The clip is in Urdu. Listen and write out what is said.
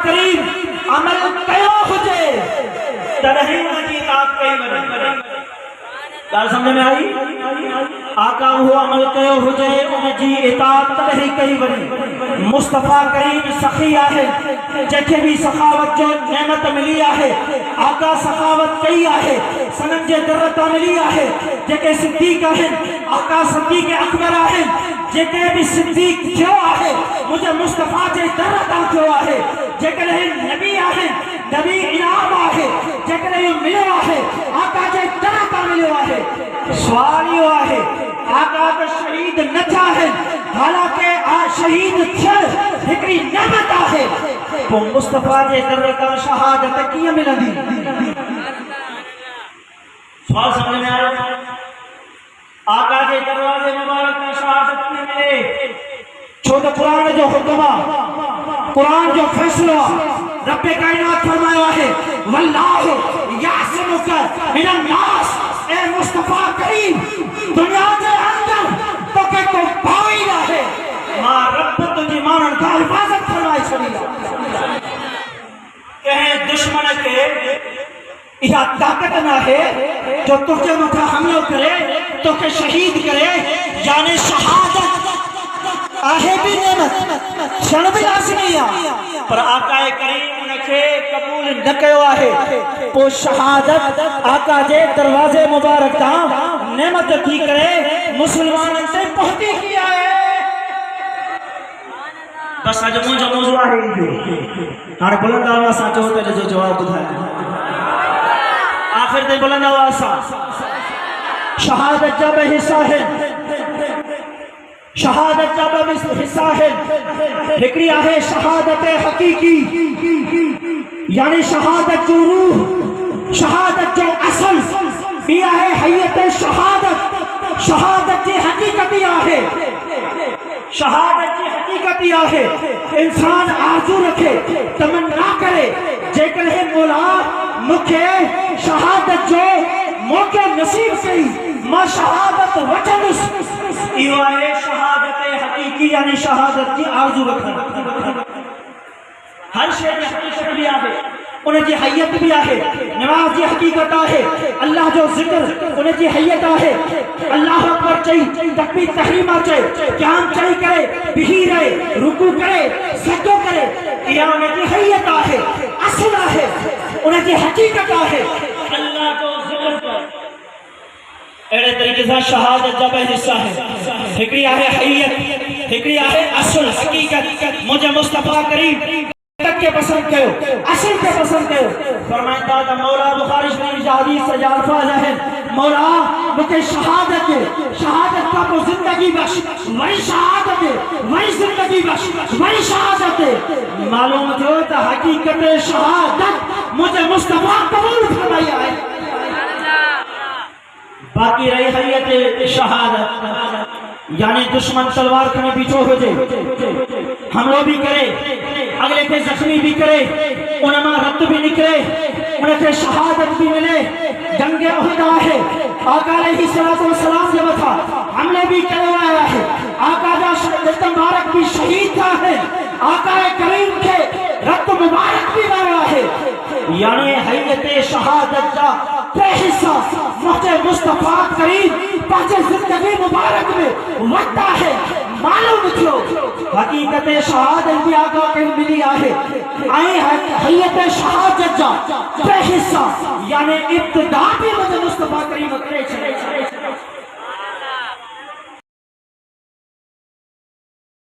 کریم عمل کیوں ہوجے ترہی نجی اطاعت کئی بنے گال سمجھ میں آئی آقا وہ عمل کیوں ہوجے انجی اطاعت ترہی کئی بنے مصطفیٰ کریم سخی آہے جیکے بھی سخاوت جو نعمت ملی آہے آقا سخاوت کئی آہے سنن جے درتا ملی آہے جیکے صدیق آہے آقا صدیق اکبر آہے جیکے بھی صدیق کیوں آہے مجھے مصطفیٰ جے درتا کیوں آہے جیکے لہن نبی آہے نبی انعام آہے جیکے لہن ملو آہے آقا جے درتا ملو آہے سوالیو آہے آقا تو شہید نہ چاہے حالانکہ شہید تھر ہکڑی نعمت آہے وہ مصطفیٰ جے درتا شہادت کیا ملندی سوال سمجھ میں آ رہا آقا جے دروازے مبارک میں شہادت میں ملے چھوٹا قرآن جو حکمہ قرآن جو فیصلہ رب کائنات فرمایا ہے واللہ یعصمک من الناس اے مصطفیٰ کریم دنیا کے اندر تو کہ تو پاوئی رہے ماں رب تجھے مانن کا حفاظت فرمائی چھڑی کہیں دشمن کے یہ طاقت نہ ہے جو تجھے مکہ حملہ کرے تو کہ شہید کرے یعنی شہادت آہے بھی نعمت شن بھی لازمیہ پر آقا کریم نکھے قبول نہ کیو آہے پو شہادت آقا جے دروازے مبارک تھا نعمت تھی کرے مسلمان سے پہنچی کیا ہے بس آج مجھے موضوع آہے ہاں بلند آواز آچو ہوتا ہے جو جواب بدھائے آخر دے بلند آواز شہادت جب حصہ ہے شہادت جب حصہ ہے ہکڑی آہے شہادت حقیقی یعنی شہادت جو روح شہادت جو اصل یہ ہے حیت شہادت شہادت کی حقیقتی آہے شہادت کی حقیقتی آہے انسان آرزو رکھے تمنا کرے جے کرے مولا مکھے شہادت جو موقع نصیب سے ما شہادت وچنس یہ ہے شہادت حقیقی یعنی شہادت کی آرزو رکھنا ہر شے کی حقیقت بھی آہے انہیں جی حیت بھی آہے نماز جی حقیقت آہے اللہ جو ذکر انہیں جی حیت آہے اللہ اکبر چاہی تکبیر تحریمہ چاہی قیام چاہی کرے بہی رہے رکوع کرے سجدہ کرے یہ انہیں جی حیت آہے اصل آہے انہیں جی حقیقت آہے اللہ جو ذکر کرے ایڑے طریقے سے شہادت جب حصہ ہے ہکڑی آہے حیت ہکڑی آہے اصل حقیقت مجھے مصطفیٰ کریم کے پسند کرو اصل کے پسند کرو فرمائندہ دا مولا بخاری شریف حدیث سے الفاظ ہے مولا مجھے شہادت کا کو زندگی بخش وہی شہادت وہی زندگی بخش وہی شہادت معلوم جو تا حقیقت شہادت مجھے مصطفیٰ قبول فرمایا ہے باقی رہی حیت شہادت یعنی دشمن تلوار کھنے پیچھو ہو جائے حملوں بھی کرے اگلے کے زخمی بھی کرے انہاں رت بھی نکلے انہیں کے شہادت بھی ملے جنگ احد ہے آقا علیہ السلام جب تھا حملے بھی کرے آیا ہے آقا جا شہادت مبارک بھی شہید تھا ہے آقا کریم کے رت مبارک بھی آیا ہے یعنی حیت شہادت جا حصہ مجھے مصطفیٰ کریم پاچے زندگی مبارک میں وقتا ہے معلوم کیوں حقیقت شہادت بھی آقا کے ملی آئے آئے حیت شہادت جا حصہ یعنی ابتدا بھی مجھے مصطفیٰ کریم کرے